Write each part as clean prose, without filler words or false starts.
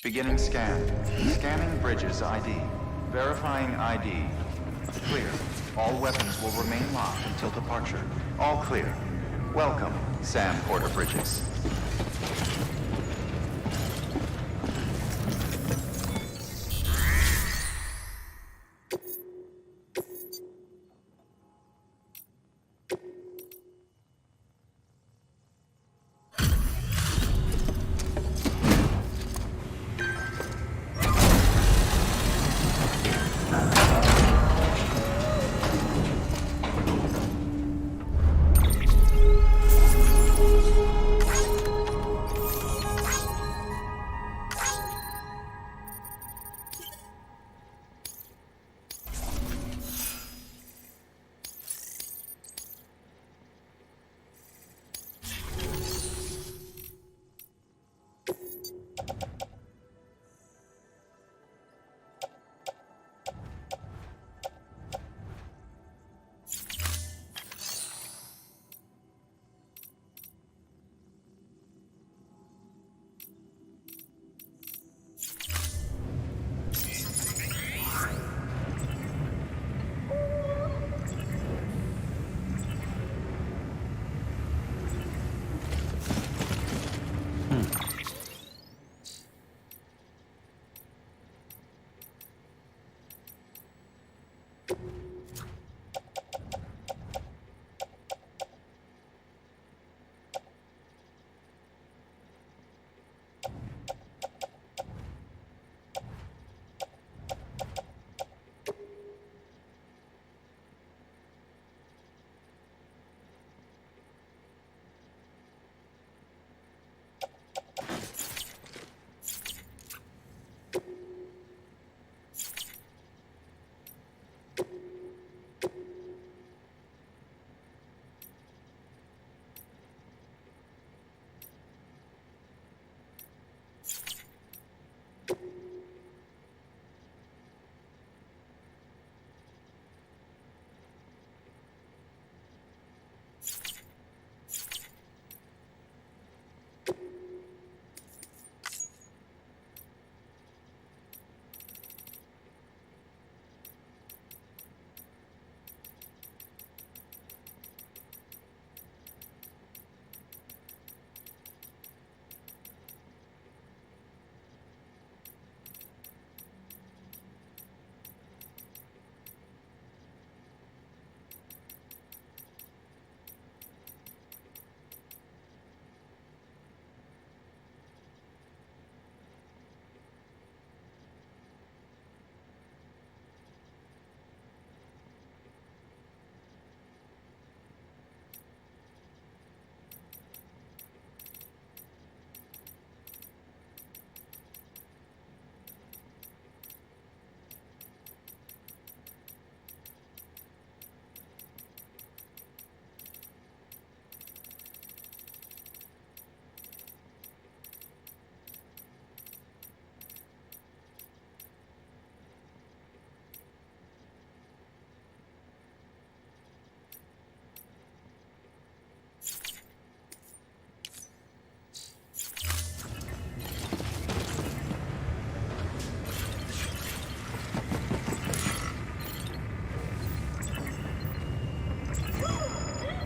Beginning scan. Scanning bridges ID. Verifying ID. Clear. All weapons will remain locked until departure. All clear. Welcome, Sam Porter Bridges.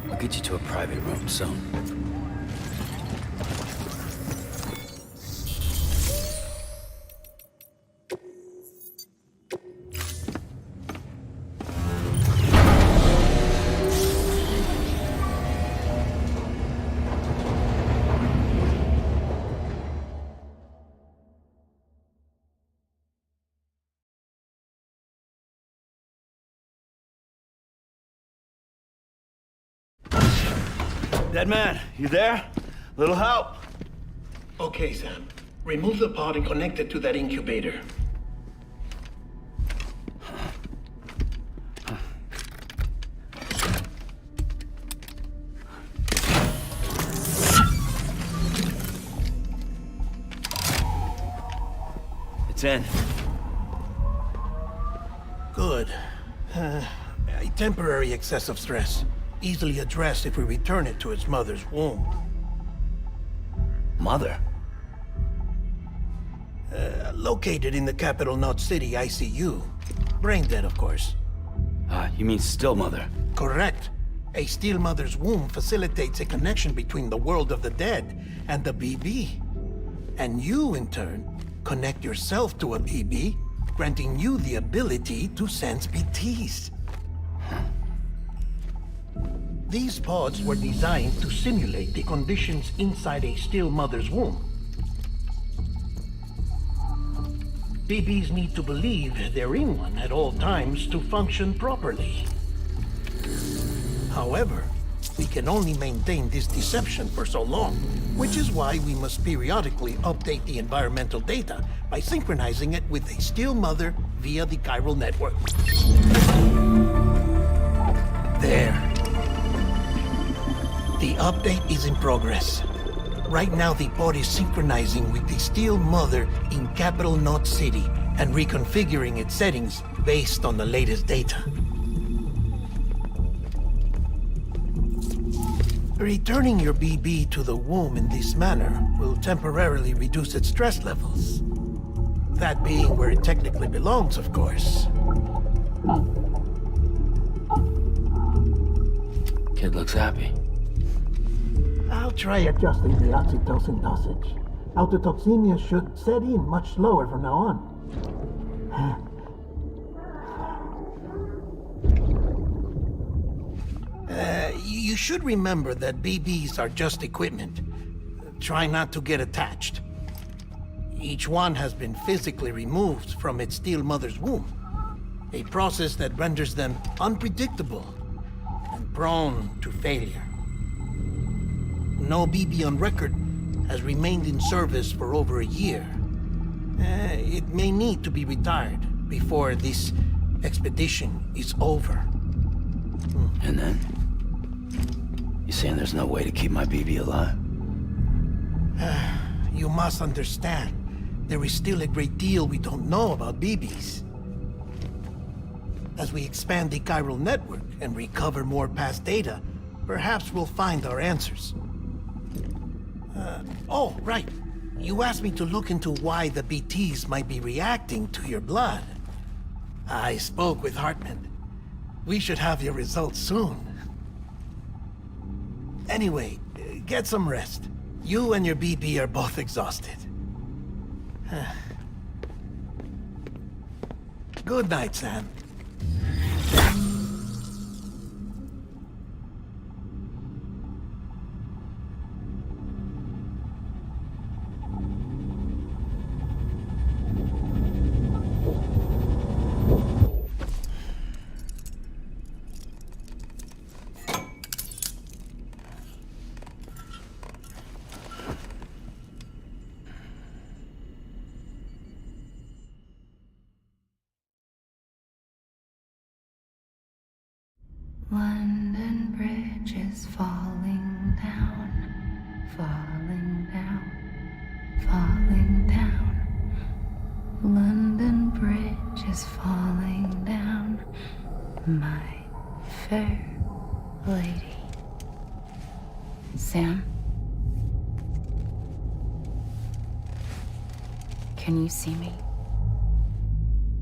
I'll get you to a private room soon. Dead man, you there? Little help? Okay, Sam. Remove the pod and connect it to that incubator. It's in. Good. A temporary excess of stress. Easily addressed if we return it to its mother's womb. Mother? Located in the capital Knot City ICU. Brain dead, of course. You mean Still Mother? Correct. A Steel Mother's womb facilitates a connection between the world of the dead and the BB. And you, in turn, connect yourself to a BB, granting you the ability to sense BTs. These pods were designed to simulate the conditions inside a Steel Mother's womb. BBs need to believe they're in one at all times to function properly. However, we can only maintain this deception for so long, which is why we must periodically update the environmental data by synchronizing it with a Steel Mother via the chiral network. There. The update is in progress. Right now, the pod is synchronizing with the Steel Mother in capital Knot City and reconfiguring its settings based on the latest data. Returning your BB to the womb in this manner will temporarily reduce its stress levels. That being where it technically belongs, of course. Kid looks happy. I'll try adjusting the oxytocin dosage. Autotoxemia should set in much slower from now on. You should remember that BBs are just equipment. Try not to get attached. Each one has been physically removed from its Steel Mother's womb. A process that renders them unpredictable and prone to failure. No BB on record has remained in service for over a year. It may need to be retired before this expedition is over. And then? You saying there's no way to keep my BB alive? You must understand, there is still a great deal we don't know about BBs. As we expand the chiral network and recover more past data, perhaps we'll find our answers. Oh, right. You asked me to look into why the BTs might be reacting to your blood. I spoke with Hartman. We should have your results soon. Anyway, get some rest. You and your BB are both exhausted. Good night, Sam. London Bridge is falling down, falling down, falling down. London Bridge is falling down, my fair lady. Sam? Can you see me?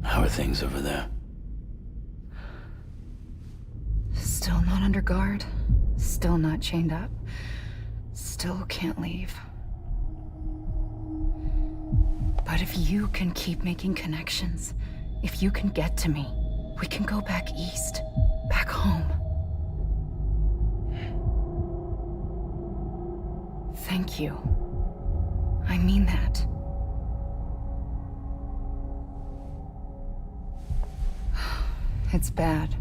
How are things over there? Still not under guard, still not chained up, still can't leave. But if you can keep making connections, if you can get to me, we can go back east, back home. Thank you. I mean that. It's bad.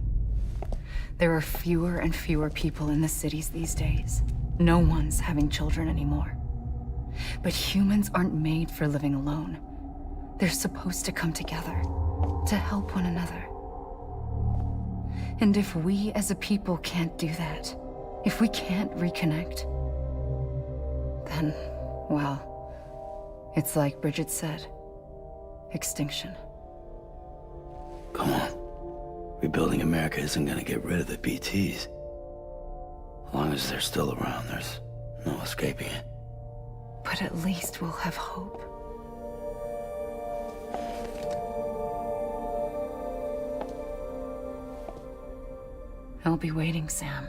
There are fewer and fewer people in the cities these days. No one's having children anymore. But humans aren't made for living alone. They're supposed to come together, to help one another. And if we as a people can't do that, if we can't reconnect, then, well, it's like Bridget said, extinction. Come on. Rebuilding America isn't gonna get rid of the BTs. As long as they're still around, there's no escaping it. But at least we'll have hope. I'll be waiting, Sam.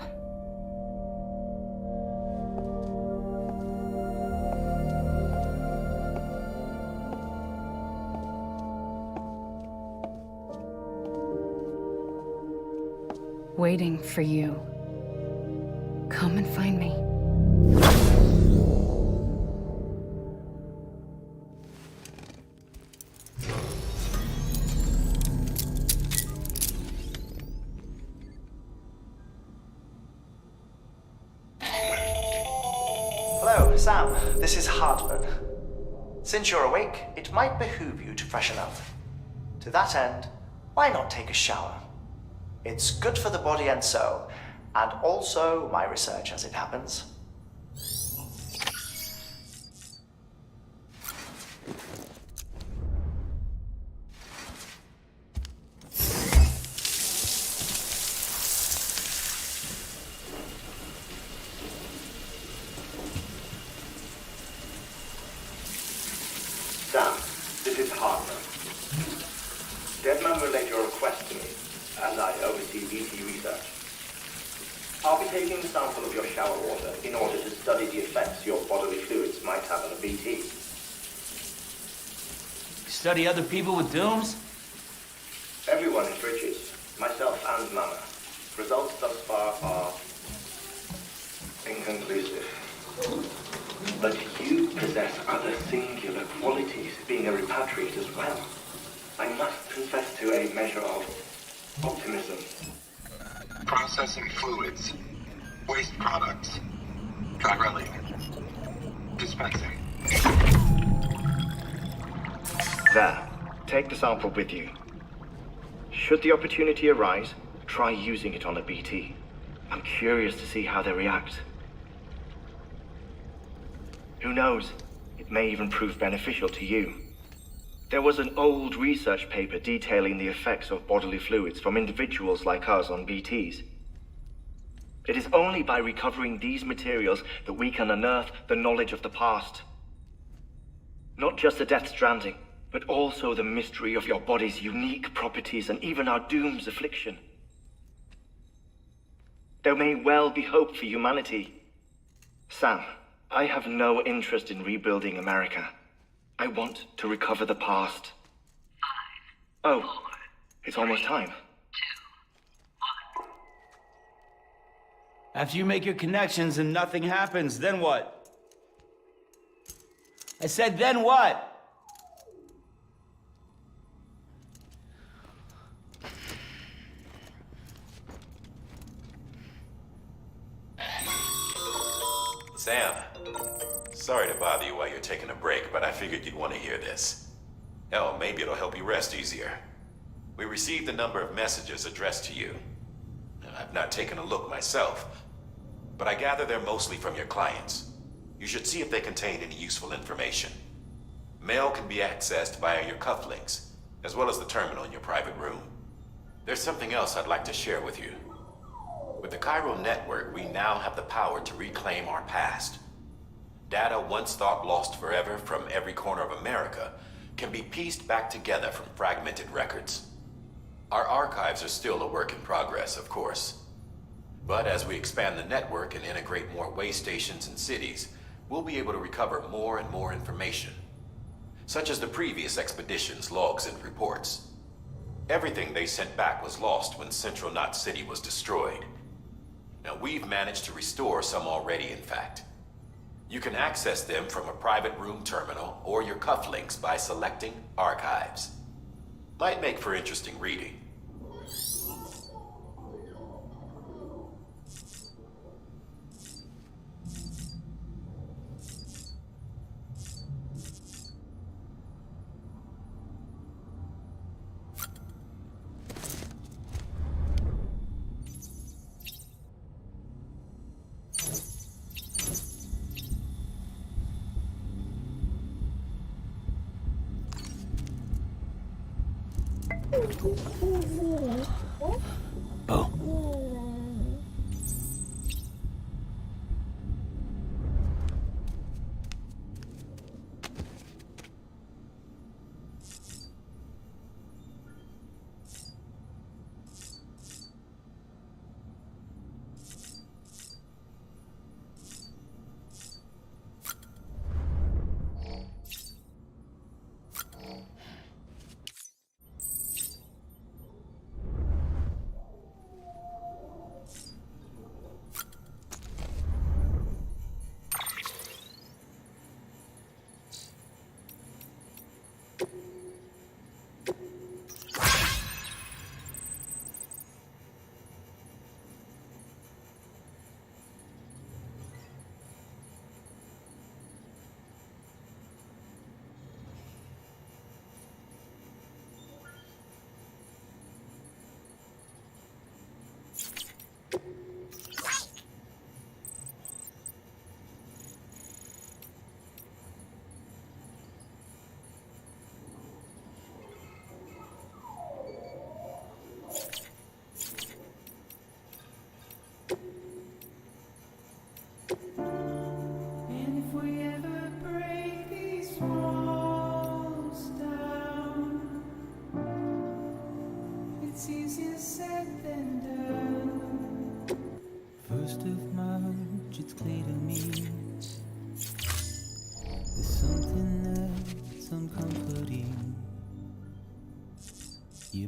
Waiting for you. Come and find me. Hello, Sam. This is Hartman. Since you're awake, it might behoove you to freshen up. To that end, why not take a shower? It's good for the body and soul, and also my research as it happens. Sam, this is Hartman. Deadman relayed your request to me, as I oversee BT research. I'll be taking a sample of your shower water in order to study the effects your bodily fluids might have on a BT. Study other people with dooms? Everyone is Bridges, myself and Mama. Results thus far are inconclusive. But you possess other singular qualities, being a repatriate as well. I must confess to a measure of optimism. Processing fluids, waste products, drilling, dispensing. There, take the sample with you. Should the opportunity arise, try using it on a BT. I'm curious to see how they react. Who knows? It may even prove beneficial to you. There was an old research paper detailing the effects of bodily fluids from individuals like us on BTs. It is only by recovering these materials that we can unearth the knowledge of the past. Not just the death stranding, but also the mystery of your body's unique properties and even our doom's affliction. There may well be hope for humanity. Sam, I have no interest in rebuilding America. I want to recover the past. 5, 4, it's almost time. 2, 1. After you make your connections and nothing happens, then what? I said, then what? Sam, sorry to bother you while you're taking a break, but I figured you'd want to hear this. Hell, maybe it'll help you rest easier. We received a number of messages addressed to you. I've not taken a look myself, but I gather they're mostly from your clients. You should see if they contain any useful information. Mail can be accessed via your cufflinks, as well as the terminal in your private room. There's something else I'd like to share with you. With the Chiral network, we now have the power to reclaim our past. Data once thought lost forever from every corner of America can be pieced back together from fragmented records. Our archives are still a work in progress, of course. But as we expand the network and integrate more way stations and cities, we'll be able to recover more and more information, such as the previous expedition's logs and reports. Everything they sent back was lost when Central Knot City was destroyed. Now, we've managed to restore some already, in fact. You can access them from a private room terminal or your cufflinks by selecting Archives. Might make for interesting reading. Bo.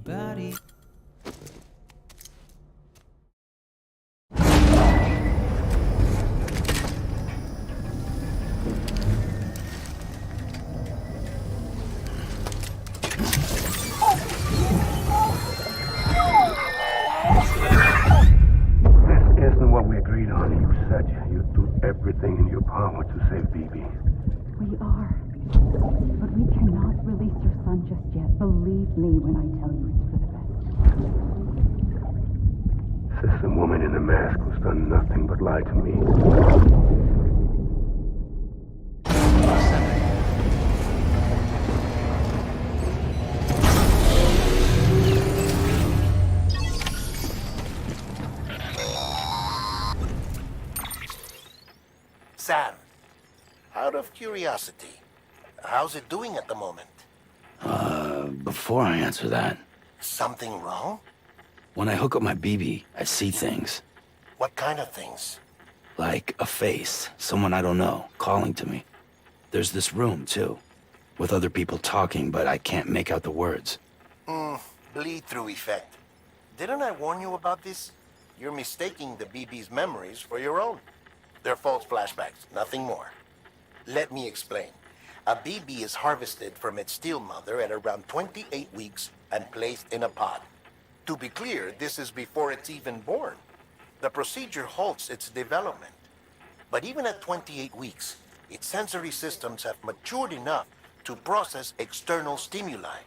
body. This isn't what we agreed on. You said you'd do everything in your power to save BB. We are. But we cannot release your son just yet. Believe me when I tell you it's for the best. This is a woman in a mask who's done nothing but lie to me. Sam, out of curiosity, how's it doing at the moment? Before I answer that, Something wrong? when I hook up my BB, I see things. What kind of things? Like a face, someone I don't know, calling to me. There's this room, too, with other people talking, but I can't make out the words. Bleed-through effect. Didn't I warn you about this? You're mistaking the BB's memories for your own. They're false flashbacks, nothing more. Let me explain. A BB is harvested from its steel mother at around 28 weeks and placed in a pod. To be clear, this is before it's even born. The procedure halts its development. But even at 28 weeks, its sensory systems have matured enough to process external stimuli.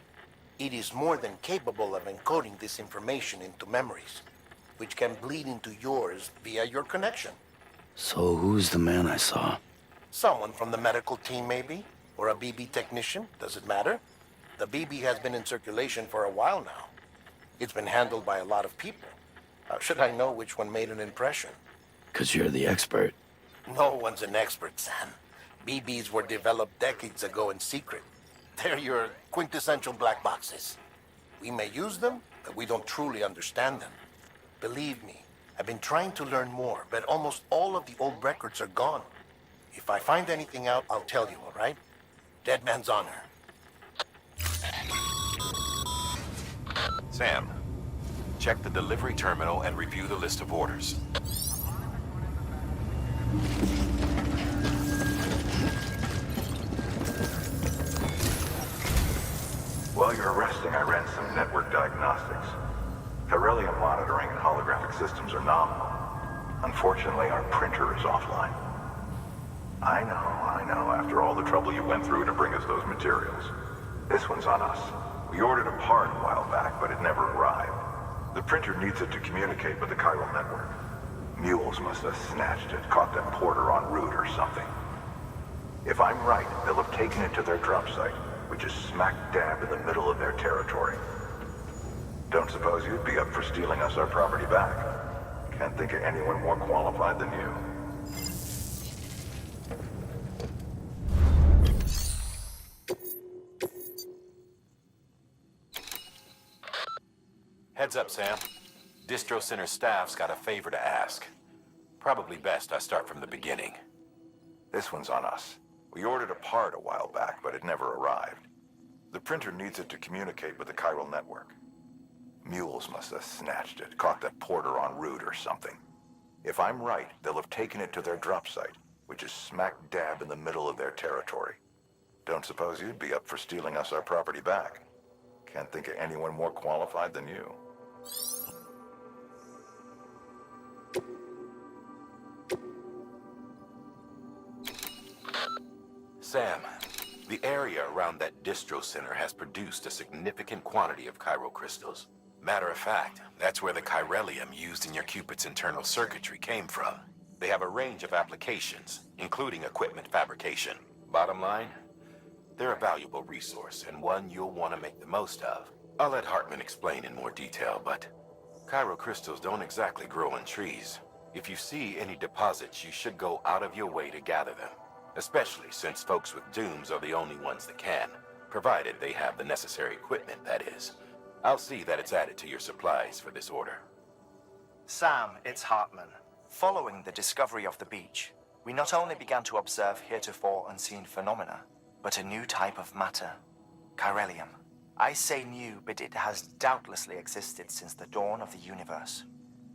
It is more than capable of encoding this information into memories, which can bleed into yours via your connection. So who's the man I saw? Someone from the medical team, maybe? Or a BB technician? Does it matter? The BB has been in circulation for a while now. It's been handled by a lot of people. How should I know which one made an impression? 'Cause you're the expert. No one's an expert, Sam. BBs were developed decades ago in secret. They're your quintessential black boxes. We may use them, but we don't truly understand them. Believe me, I've been trying to learn more, but almost all of the old records are gone. If I find anything out, I'll tell you, all right? Dead man's honor. Sam, check the delivery terminal and review the list of orders. While you're resting, I ran some network diagnostics. Beryllium monitoring and holographic systems are nominal. Unfortunately, our printer is offline. I know, after all the trouble you went through to bring us those materials. This one's on us. We ordered a part a while back, but it never arrived. The printer needs it to communicate with the chiral network. Mules must have snatched it, caught that porter en route or something. If I'm right, they'll have taken it to their drop site, which is smack dab in the middle of their territory. Don't suppose you'd be up for stealing us our property back? Can't think of anyone more qualified than you. Heads up, Sam. Distro Center staff's got a favor to ask. Probably best I start from the beginning. This one's on us. We ordered a part a while back, but it never arrived. The printer needs it to communicate with the chiral network. Mules must have snatched it, caught that porter en route or something. If I'm right, they'll have taken it to their drop site, which is smack dab in the middle of their territory. Don't suppose you'd be up for stealing us our property back? Can't think of anyone more qualified than you. Sam, the area around that distro center has produced a significant quantity of chiral crystals. Matter of fact, that's where the chiralium used in your Cupid's internal circuitry came from. They have a range of applications, including equipment fabrication. Bottom line, they're a valuable resource and one you'll want to make the most of. I'll let Hartman explain in more detail, but chiral crystals don't exactly grow on trees. If you see any deposits, you should go out of your way to gather them. Especially since folks with dooms are the only ones that can, provided they have the necessary equipment, that is. I'll see that it's added to your supplies for this order. Sam, it's Hartman. Following the discovery of the beach, we not only began to observe heretofore unseen phenomena, but a new type of matter, chiralium. I say new, but it has doubtlessly existed since the dawn of the universe.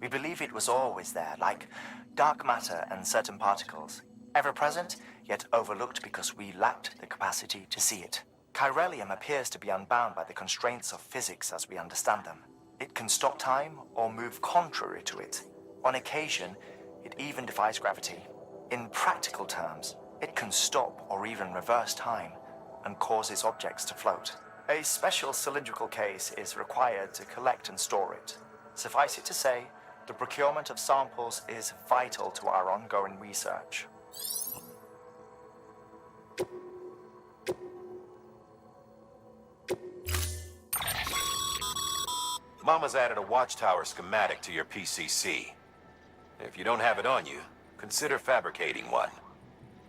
We believe it was always there, like dark matter and certain particles, ever present, yet overlooked because we lacked the capacity to see it. Chiralium appears to be unbound by the constraints of physics as we understand them. It can stop time or move contrary to it. On occasion, it even defies gravity. In practical terms, it can stop or even reverse time and causes objects to float. A special cylindrical case is required to collect and store it. Suffice it to say, the procurement of samples is vital to our ongoing research. Mama's added a watchtower schematic to your PCC. If you don't have it on you, consider fabricating one.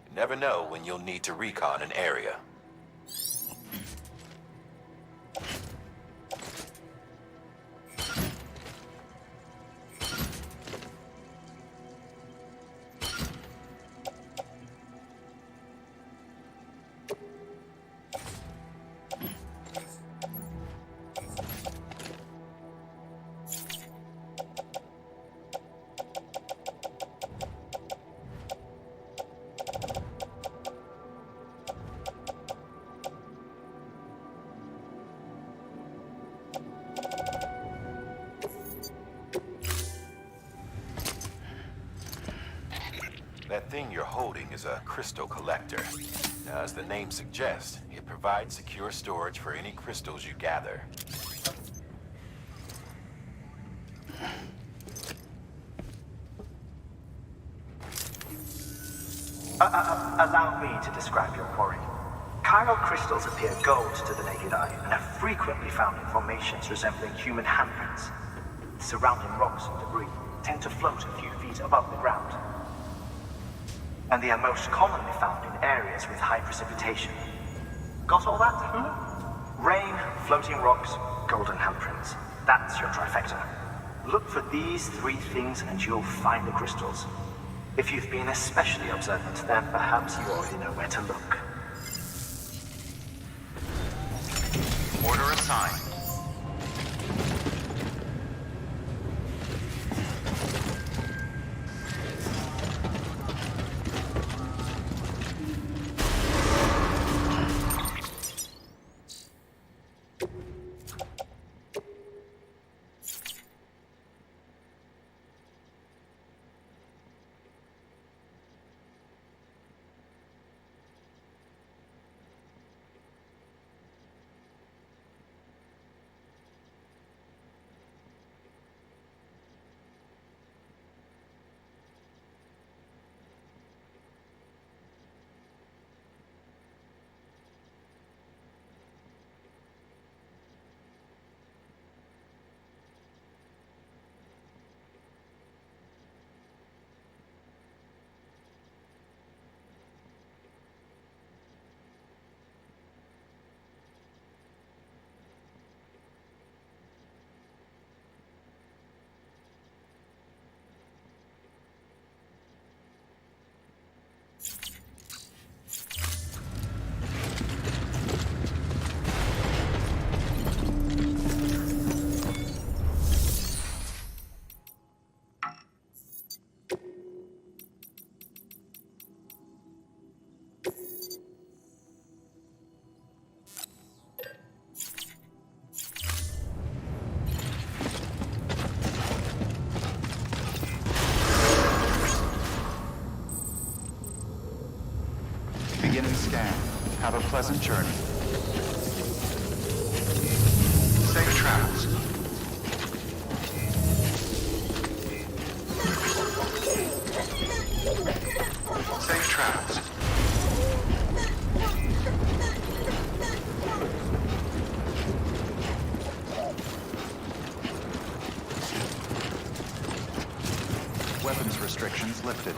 You never know when you'll need to recon an area. That thing you're holding is a crystal collector. Now, as the name suggests, it provides secure storage for any crystals you gather. Allow me to describe your quarry. Chiral crystals appear gold to the naked eye and are frequently found in formations resembling human handprints. Surrounding rocks and debris tend to float a few feet above the ground. And they are most commonly found in areas with high precipitation. Got all that? Rain, floating rocks, golden handprints. That's your trifecta. Look for these three things and you'll find the crystals. If you've been especially observant, then perhaps you already know where to look. Order assigned. Beginning scan. Have a pleasant journey. Safe travels. Safe travels. Weapons restrictions lifted.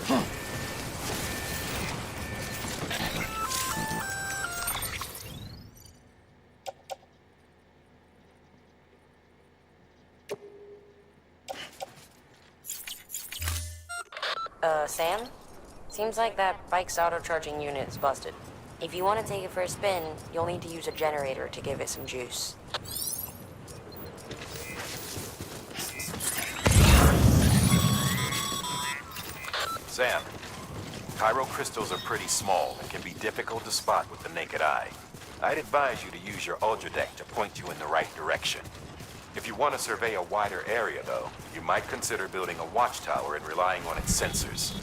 Sam? Seems like that bike's auto-charging unit is busted. If you want to take it for a spin, you'll need to use a generator to give it some juice. Sam, Cairo crystals are pretty small and can be difficult to spot with the naked eye. I'd advise you to use your Ultra Deck to point you in the right direction. If you want to survey a wider area, though, you might consider building a watchtower and relying on its sensors.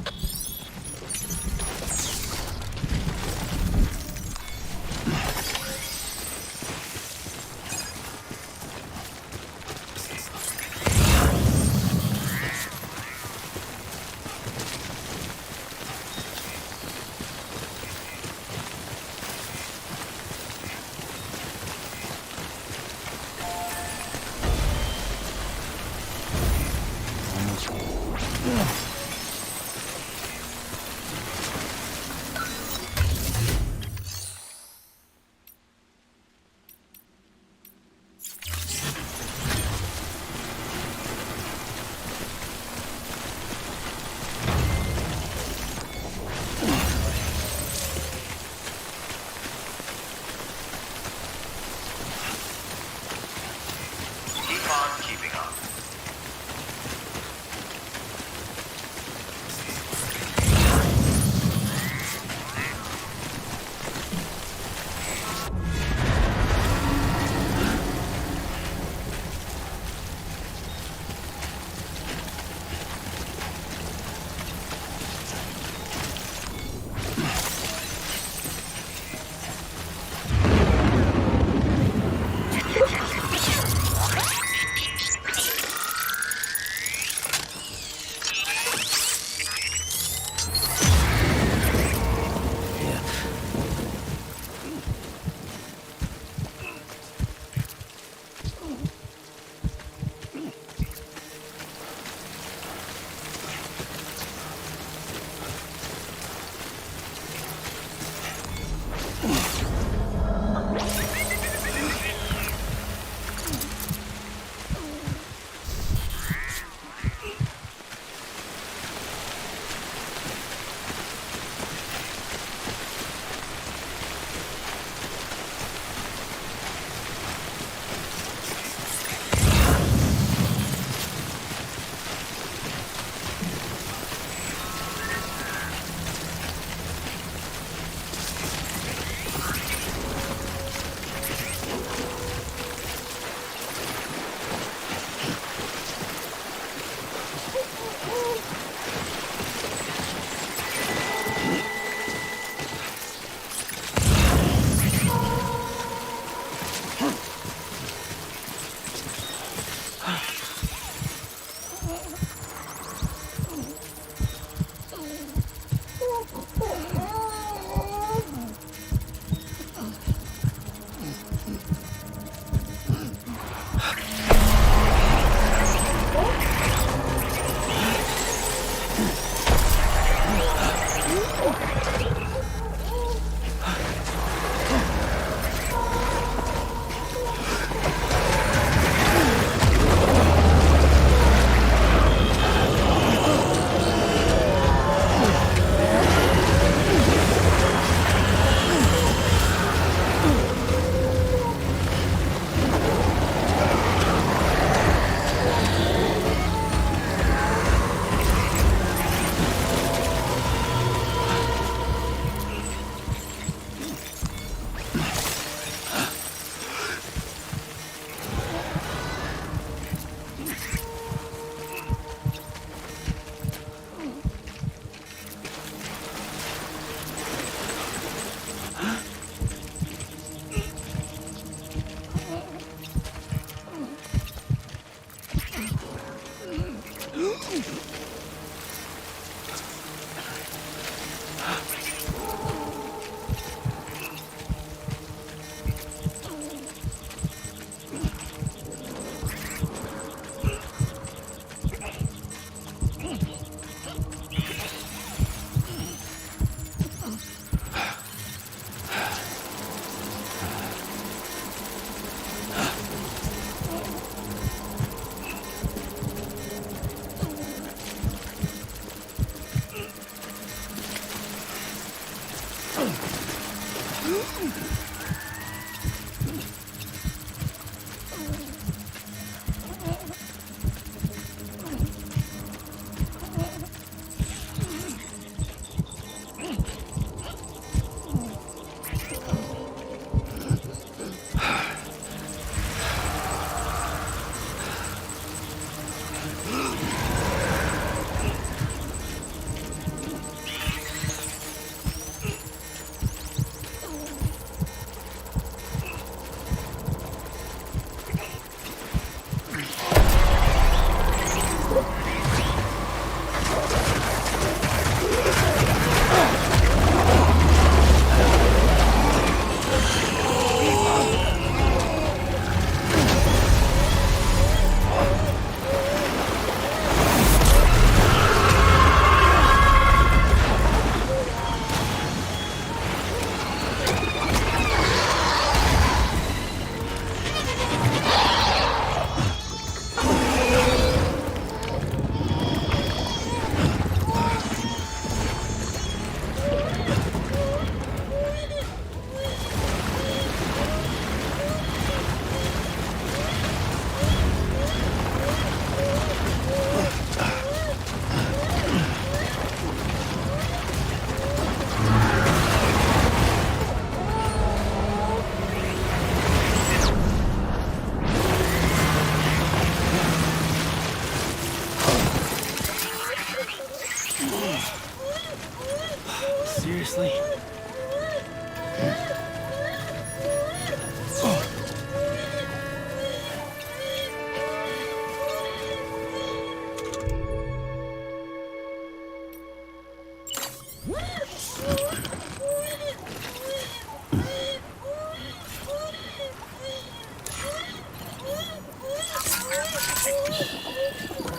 Seriously?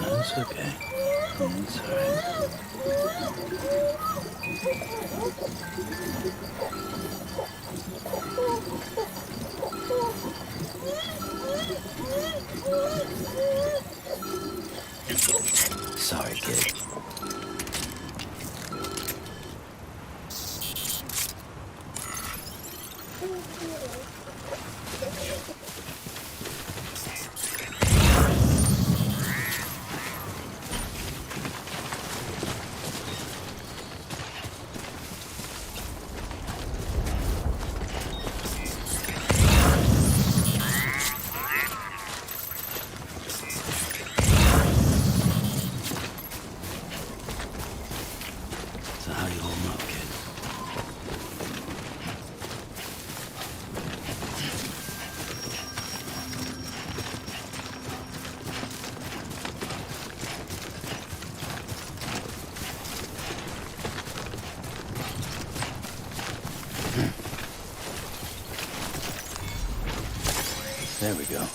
That's okay. That's all right. Sorry, kid. So how you holding up, kid? There we go.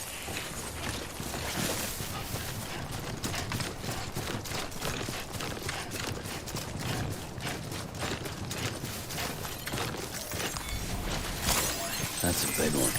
That's a big one.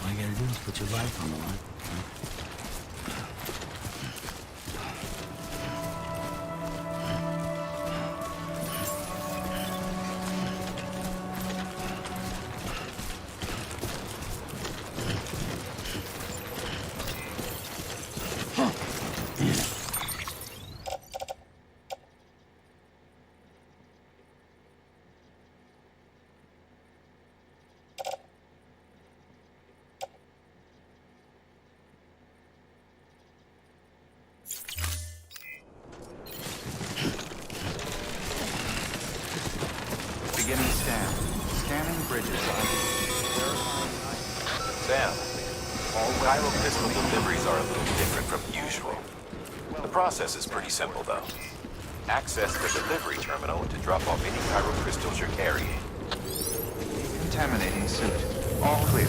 All you gotta do is put your life on the line. scan. Scanning bridges ID. Sam, all Cairo crystal deliveries are a little different from usual. The process is pretty simple, though. Access the delivery terminal to drop off any Cairo crystals you're carrying. Contaminating suit. All clear.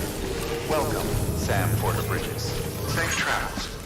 Welcome, Sam Porter Bridges. Safe travels.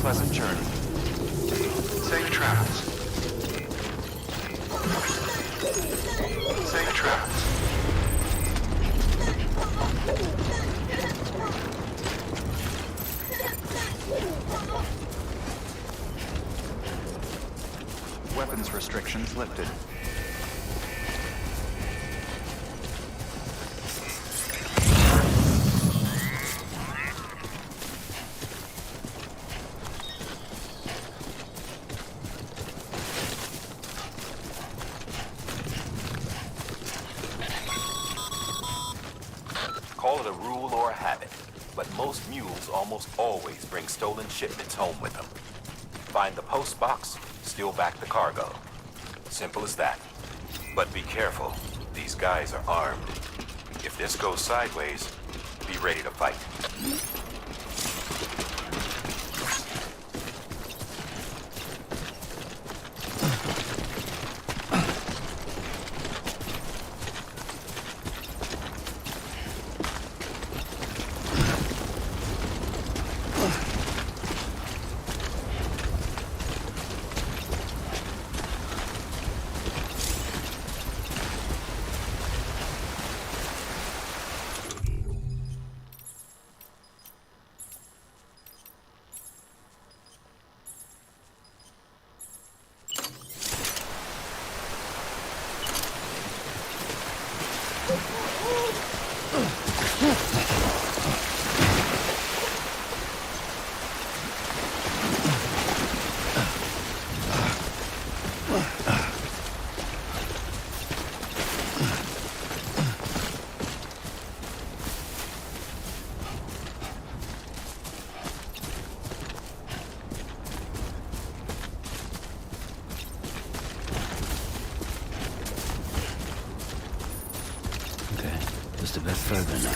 Pleasant journey. Safe travels. Safe travels. Weapons restrictions lifted. Call it a rule or a habit, but most mules almost always bring stolen shipments home with them. Find the post box, steal back the cargo. Simple as that. But be careful. These guys are armed. If this goes sideways, be ready to fight. just a bit further now.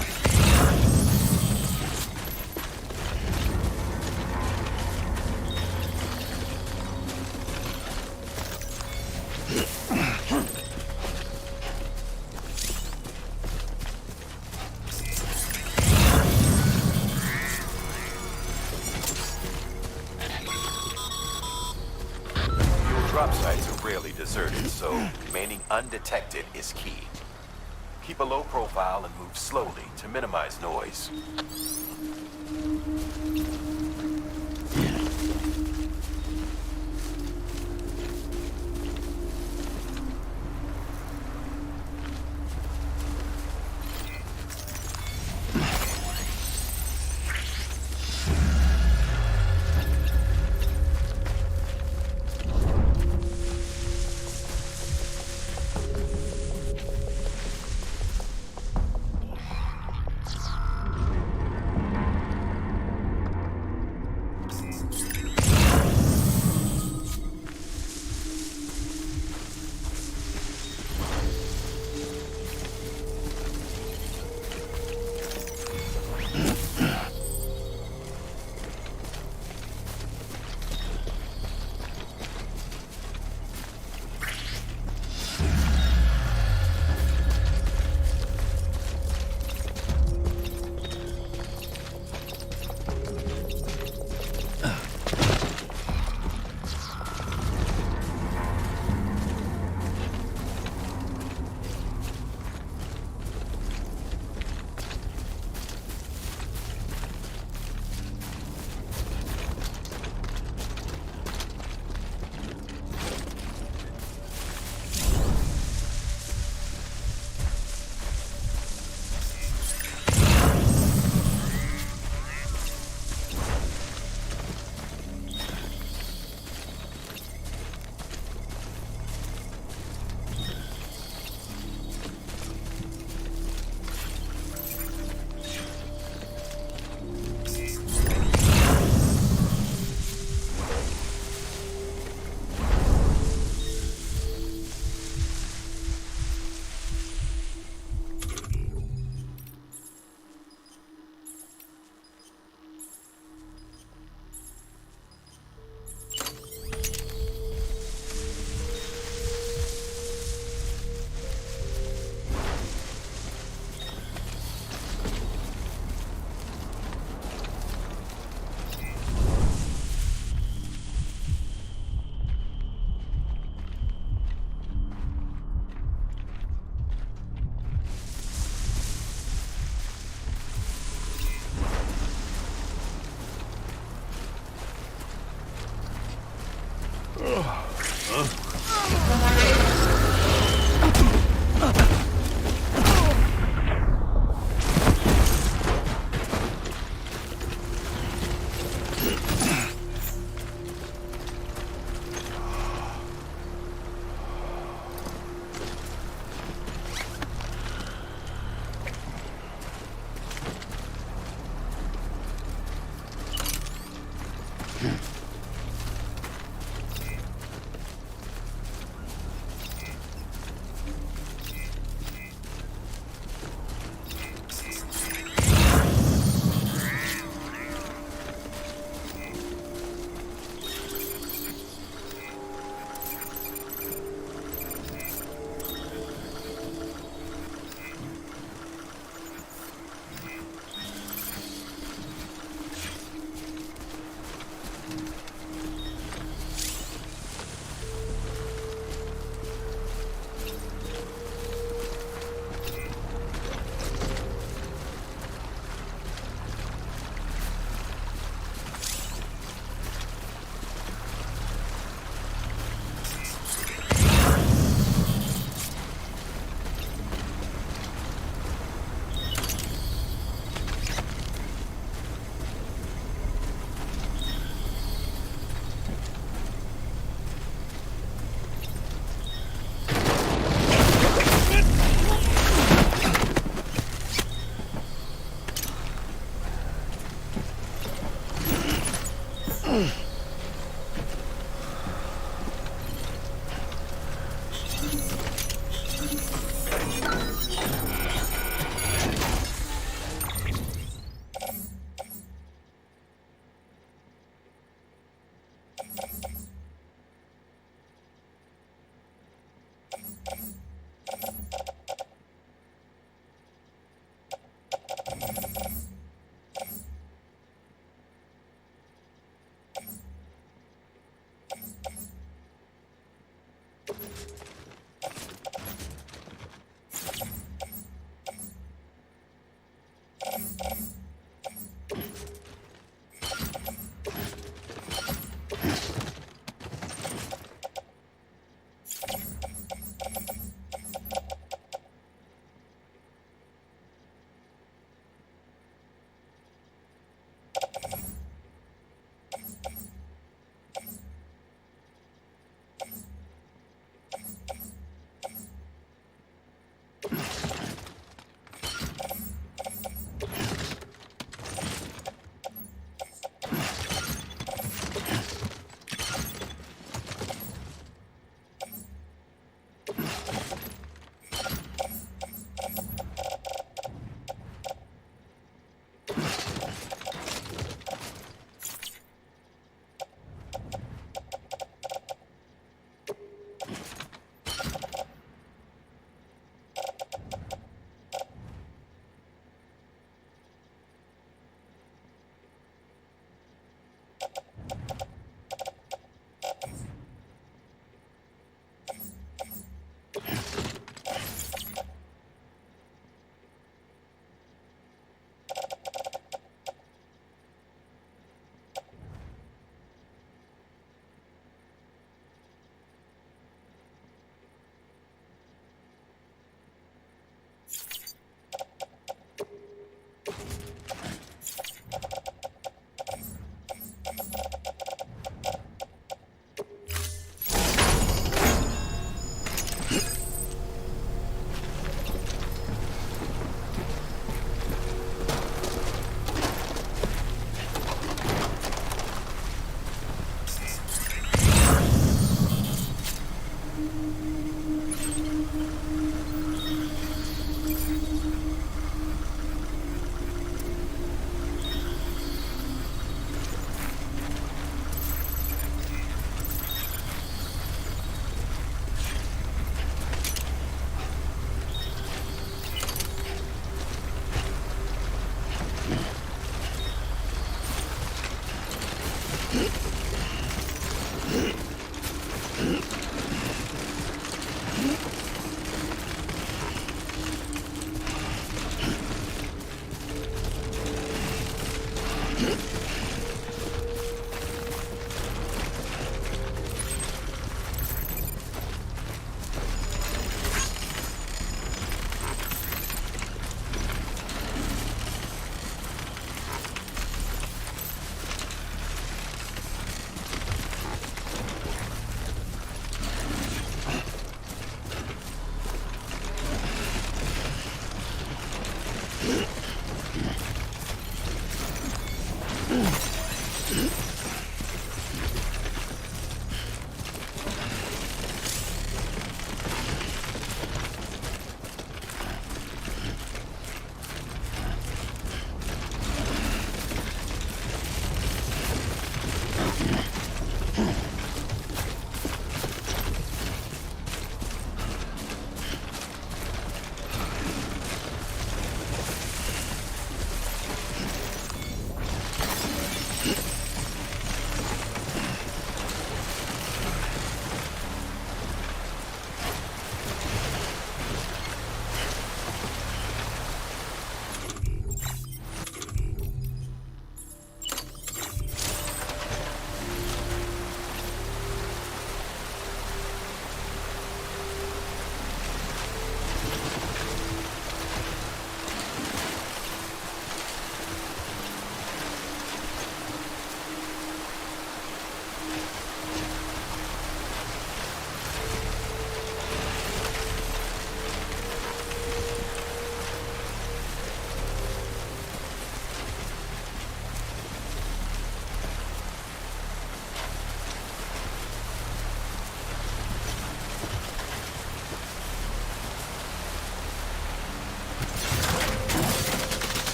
Drop sites are rarely deserted, so remaining undetected is key. Keep a low profile and move slowly to minimize noise.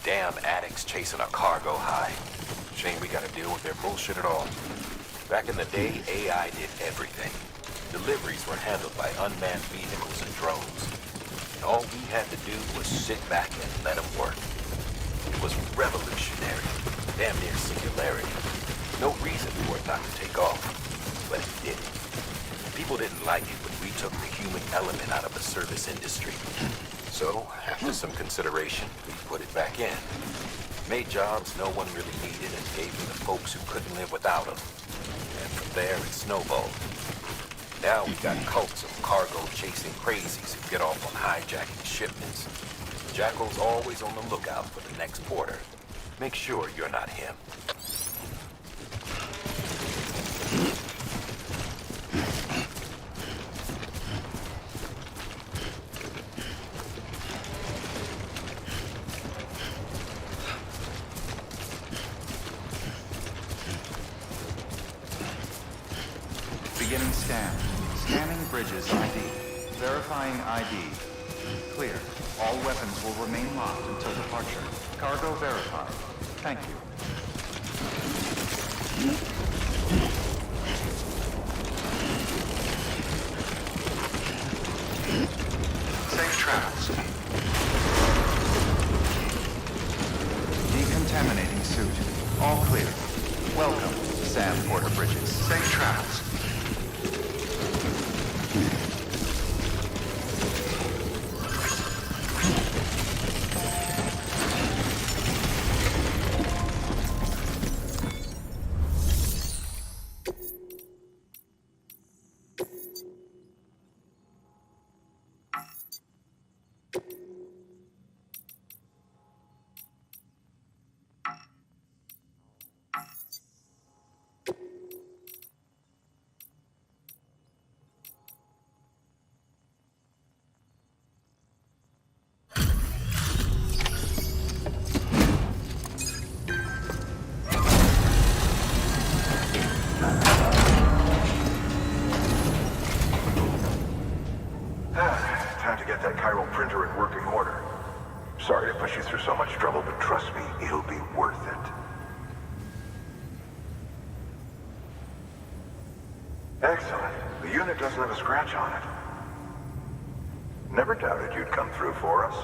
Damn addicts chasing a cargo high. Shame we gotta deal with their bullshit at all. Back in the day, AI did everything. Deliveries were handled by unmanned vehicles and drones. And all we had to do was sit back and let them work. It was revolutionary, damn near singularity. No reason for it not to take off, but it did. People didn't like it when we took the human element out of the service industry. So, after some consideration, we put it back in. Made jobs no one really needed and gave them to folks who couldn't live without them. And from there, it snowballed. Now we got cults of cargo-chasing crazies who get off on hijacking shipments. Jackal's always on the lookout for the next porter. Make sure you're not him. Beginning scan. Scanning bridges ID. Verifying ID. Clear. All weapons will remain locked until departure. Cargo verified. Thank you. chiral printer in working order. Sorry to push you through so much trouble, but trust me, it'll be worth it. Excellent. The unit doesn't have a scratch on it. Never doubted you'd come through for us.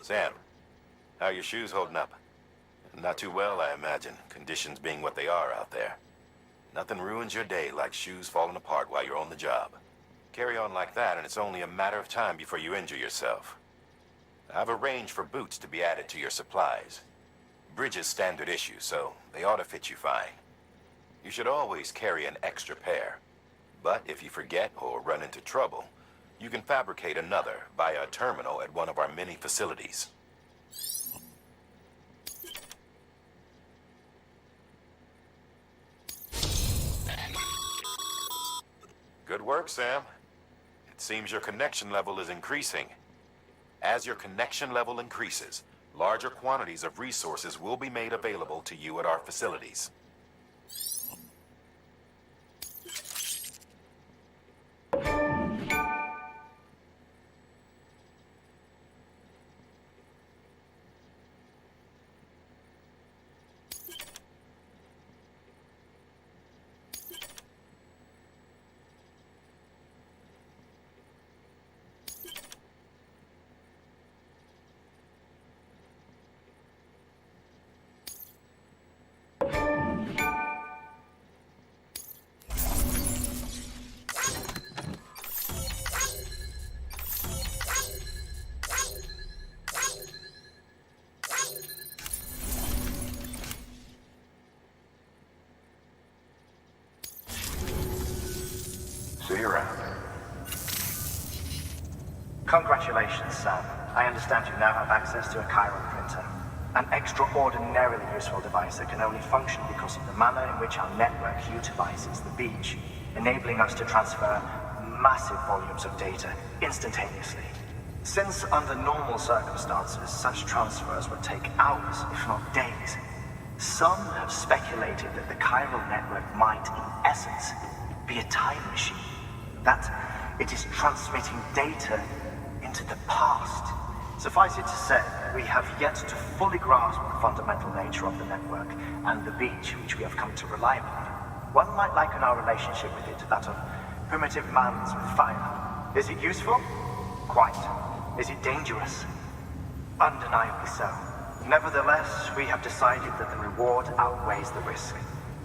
Sam, how are your shoes holding up? Not too well, I imagine, conditions being what they are out there. Nothing ruins your day like shoes falling apart while you're on the job. Carry on like that, and it's only a matter of time before you injure yourself. I've arranged for boots to be added to your supplies. Bridges standard issue, so they ought to fit you fine. You should always carry an extra pair. But if you forget or run into trouble, you can fabricate another via a terminal at one of our many facilities. Good work, Sam. It seems your connection level is increasing. As your connection level increases, larger quantities of resources will be made available to you at our facilities. See you around. Congratulations, Sam. I understand you now have access to a chiral printer. An extraordinarily useful device that can only function because of the manner in which our network utilizes the beach, enabling us to transfer massive volumes of data instantaneously. Since under normal circumstances, such transfers would take hours, if not days, some have speculated that the chiral network might, in essence, be a time machine. That it is transmitting data into the past. Suffice it to say, we have yet to fully grasp the fundamental nature of the network and the beach which we have come to rely upon. One might liken our relationship with it to that of primitive man's with fire. Is it useful? Quite. Is it dangerous? Undeniably so. Nevertheless, we have decided that the reward outweighs the risk.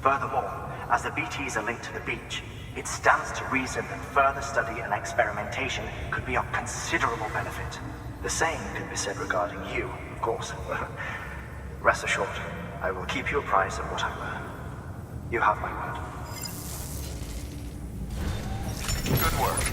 Furthermore, as the BTs are linked to the beach, it stands to reason that further study and experimentation could be of considerable benefit. The same could be said regarding you, of course. Rest assured, I will keep you apprised of what I learn. You have my word. Good work.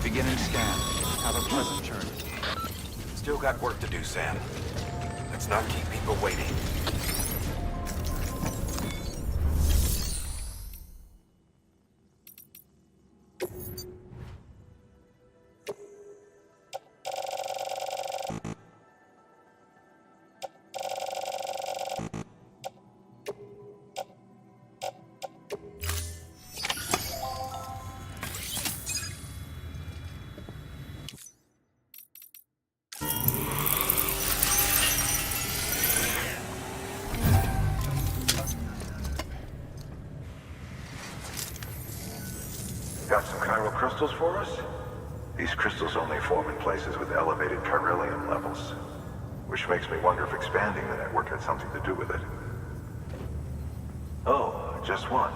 Beginning scan. Have a pleasant journey. Still got work to do, Sam. Let's not keep people waiting. Got some chiral crystals for us? These crystals only form in places with elevated chiralium levels, which makes me wonder if expanding the network had something to do with it. Oh, just one.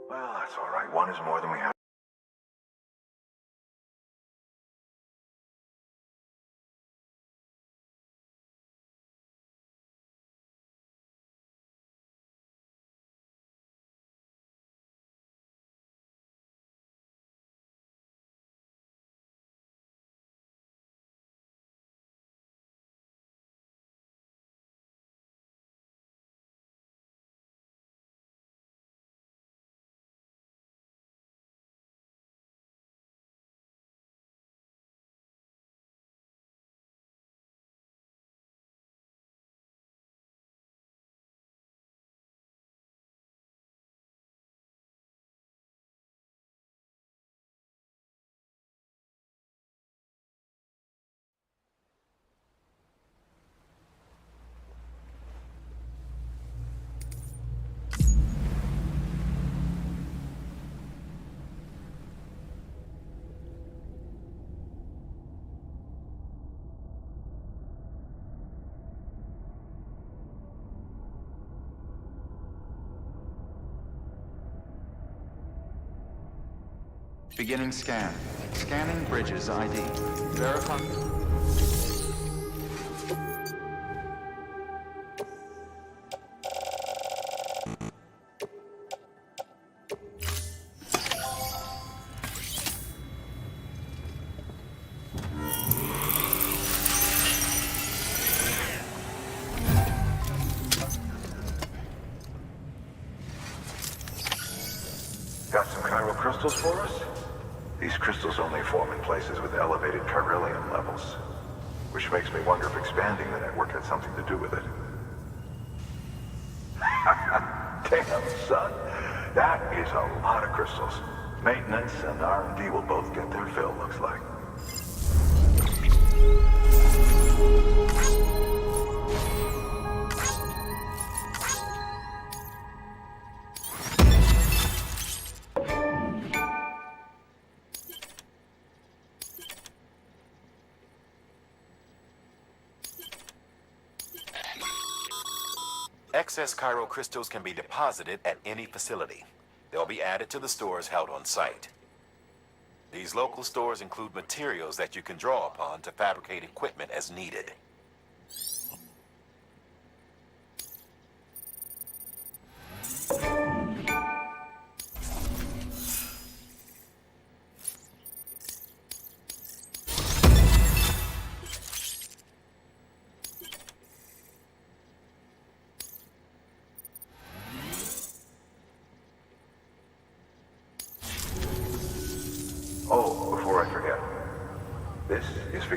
Well, that's all right. One is more than we have. Beginning scan. Scanning bridges ID. Verify. Got some chiral crystals for us? These crystals only form in places with elevated chiralium levels, which makes me wonder if expanding the network had something to do with it. Damn, son. That is a lot of crystals. Maintenance and R&D will both get their fill, looks like. Excess chiral crystals can be deposited at any facility. They'll be added to the stores held on site. These local stores include materials that you can draw upon to fabricate equipment as needed.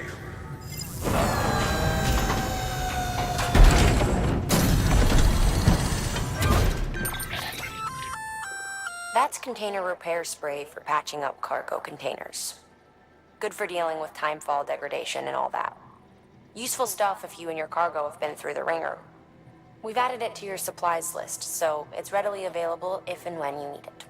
you. That's container repair spray for patching up cargo containers. Good for dealing with timefall degradation and all that. Useful stuff if you and your cargo have been through the ringer. We've added it to your supplies list, so it's readily available if and when you need it.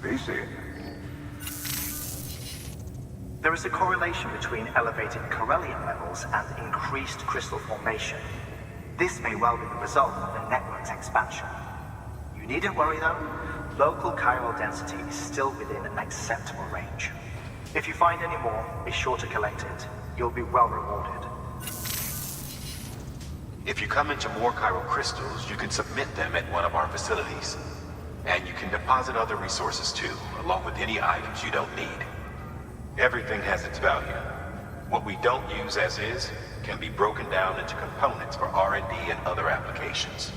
BC. There is a correlation between elevated Corellium levels and increased crystal formation. This may well be the result of the network's expansion. You needn't worry though. Local chiral density is still within an acceptable range. If you find any more, be sure to collect it. You'll be well rewarded. If you come into more chiral crystals, you can submit them at one of our facilities. And you can deposit other resources too, along with any items you don't need. Everything has its value. What we don't use as is can be broken down into components for R&D and other applications.